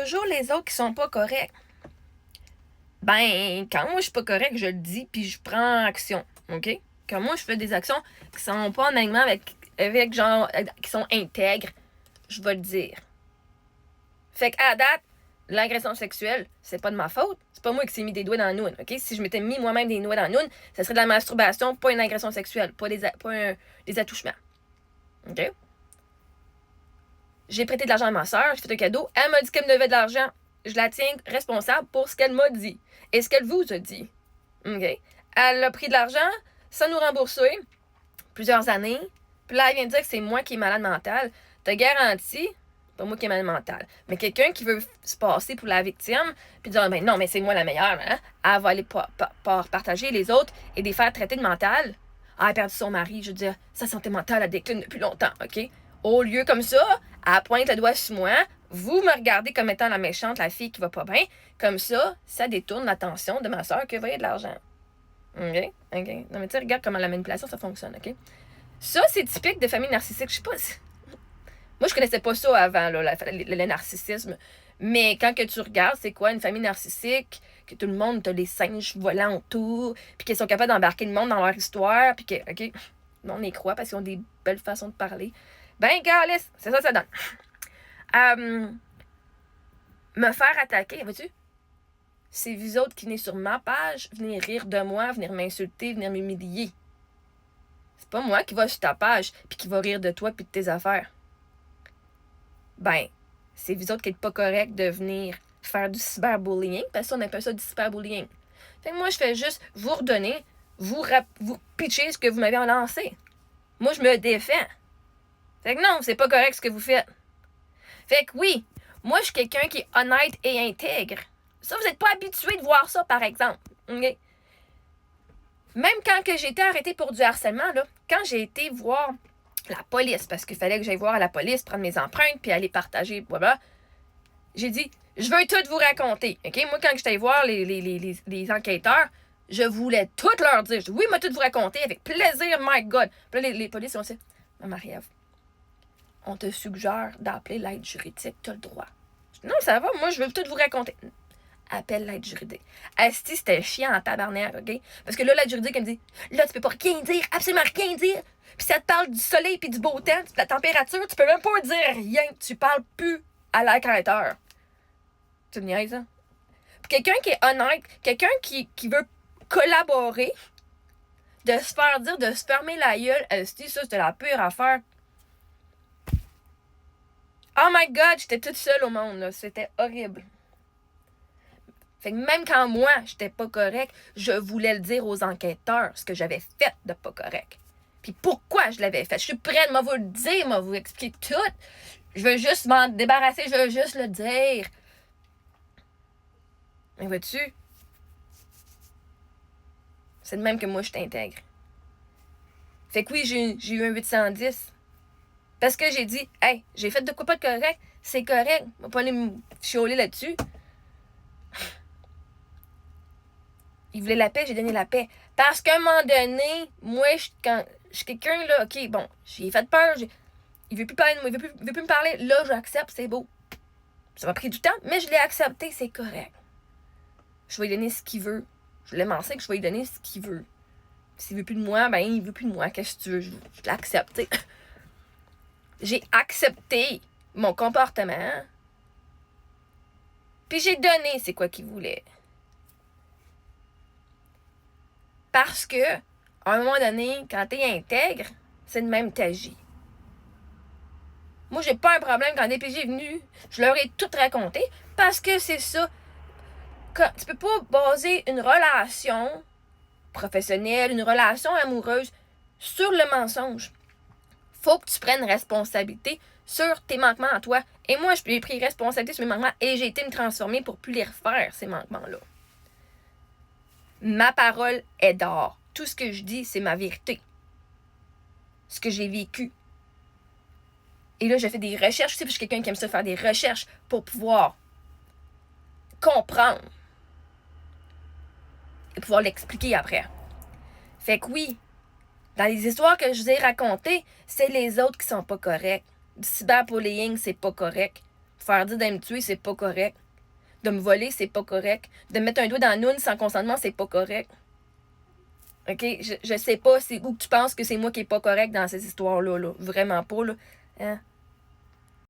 toujours les autres qui sont pas corrects. Ben, quand moi je suis pas correct, je le dis, puis je prends action, OK? Quand moi je fais des actions qui sont pas en alignement avec genre, qui sont intègres, je vais le dire. Fait qu'à date, l'agression sexuelle, c'est pas de ma faute. C'est pas moi qui s'est mis des doigts dans la noune, OK? Si je m'étais mis moi-même des doigts dans la noune, ça serait de la masturbation, pas une agression sexuelle, pas des attouchements. OK? J'ai prêté de l'argent à ma soeur, j'ai fait un cadeau, elle m'a dit qu'elle me devait de l'argent. Je la tiens responsable pour ce qu'elle m'a dit et ce qu'elle vous a dit. OK? Elle a pris de l'argent sans nous rembourser plusieurs années. Puis là, elle vient de dire que c'est moi qui est malade mentale. T'as garanti, pas moi qui est malade mentale, mais quelqu'un qui veut se passer pour la victime, puis dire, ben non, mais c'est moi la meilleure, hein? Elle va aller partager les autres et les faire traiter de mentale. Elle a perdu son mari, je veux dire, sa santé mentale, elle décline depuis longtemps, OK? Au lieu comme ça, elle pointe le doigt sur moi, vous me regardez comme étant la méchante, la fille qui va pas bien. Comme ça détourne l'attention de ma soeur qui veut de l'argent. OK? OK? Non, mais tu sais, regarde comment la manipulation, ça fonctionne, OK? Ça, c'est typique des familles narcissiques. Je sais pas si... Moi, je connaissais pas ça avant, là, le narcissisme. Mais quand que tu regardes, c'est quoi une famille narcissique? Que tout le monde, t'as les singes volants autour, puis qu'ils sont capables d'embarquer le monde dans leur histoire, puis que, OK, on y croit parce qu'ils ont des belles façons de parler. Ben, Galice, c'est ça donne. Me faire attaquer, vois-tu? C'est vous autres qui venez sur ma page, venir rire de moi, venir m'insulter, venir m'humilier. C'est pas moi qui va sur ta page, puis qui va rire de toi puis de tes affaires. Ben, c'est vous autres qui n'êtes pas correct de venir faire du cyberbullying, parce qu'on appelle ça du cyberbullying. Fait que moi, je fais juste vous redonner, vous pitcher ce que vous m'avez lancé. Moi, je me défends. Fait que non, c'est pas correct ce que vous faites. Fait que oui, moi, je suis quelqu'un qui est honnête et intègre. Ça, vous n'êtes pas habitué de voir ça, par exemple. Okay? Même quand que j'ai été arrêtée pour du harcèlement, là, quand j'ai été voir la police, parce qu'il fallait que j'aille voir à la police, prendre mes empreintes, puis aller partager, voilà, j'ai dit, je veux tout vous raconter. Okay? Moi, quand j'étais voir les enquêteurs, je voulais tout leur dire. Je dis, oui, moi, tout vous raconter avec plaisir, my God. Puis là, les policiers ont dit, Marie-Ève, on te suggère d'appeler l'aide juridique, tu as le droit. Je dis, non, ça va, moi, je veux tout vous raconter. Appelle l'aide juridique. Asti, c'était chiant en tabarnak, OK? Parce que là, l'aide juridique, elle me dit, là, tu peux pas rien dire, absolument rien dire. Puis ça te parle du soleil puis du beau temps, de la température, tu peux même pas dire rien. Tu parles plus à l'enquêteur. Tu me niaises, hein? Puis quelqu'un qui est honnête, quelqu'un qui veut collaborer, de se faire dire, de se fermer la gueule, asti, ça, c'était la pire affaire. Oh my God, j'étais toute seule au monde, là. C'était horrible. Fait que même quand moi, j'étais pas correct, je voulais le dire aux enquêteurs, ce que j'avais fait de pas correct. Puis pourquoi je l'avais fait. Je suis prête, moi, vous le dire, moi, vous expliquer tout. Je veux juste m'en débarrasser, je veux juste le dire. Mais vois-tu, c'est de même que moi, je t'intègre. Fait que oui, j'ai eu un 810. Parce que j'ai dit, hey, j'ai fait de quoi pas de correct, c'est correct. On va pas aller me chioler là-dessus. Il voulait la paix, j'ai donné la paix. Parce qu'à un moment donné, moi, quand je suis quelqu'un, là, OK, bon, j'ai fait peur, il veut plus parler de moi, il veut plus me parler, là, j'accepte, c'est beau. Ça m'a pris du temps, mais je l'ai accepté, c'est correct. Je vais lui donner ce qu'il veut. Je l'ai pensé que je vais lui donner ce qu'il veut. S'il veut plus de moi, ben, il veut plus de moi, qu'est-ce que tu veux, je l'ai accepté. J'ai accepté mon comportement, puis j'ai donné c'est quoi qu'il voulait. Parce que, à un moment donné, quand t'es intègre, c'est de même t'agis. Moi, j'ai pas un problème quand DPJ est venu, je leur ai tout raconté, parce que c'est ça. Quand, tu peux pas baser une relation professionnelle, une relation amoureuse sur le mensonge. Faut que tu prennes responsabilité sur tes manquements à toi. Et moi, j'ai pris responsabilité sur mes manquements et j'ai été me transformer pour plus les refaire, ces manquements-là. Ma parole est d'or. Tout ce que je dis, c'est ma vérité. Ce que j'ai vécu. Et là, j'ai fait des recherches aussi, parce que je suis quelqu'un qui aime ça faire des recherches pour pouvoir comprendre et pouvoir l'expliquer après. Fait que oui, dans les histoires que je vous ai racontées, c'est les autres qui sont pas corrects. Du cyberbullying, c'est pas correct. Faire dire de me tuer, c'est pas correct. De me voler, c'est pas correct. De me mettre un doigt dans la noune sans consentement, c'est pas correct. OK? Je sais pas c'est où tu penses que c'est moi qui est pas correct dans cette histoire-là. Là. Vraiment pas, là. Hein?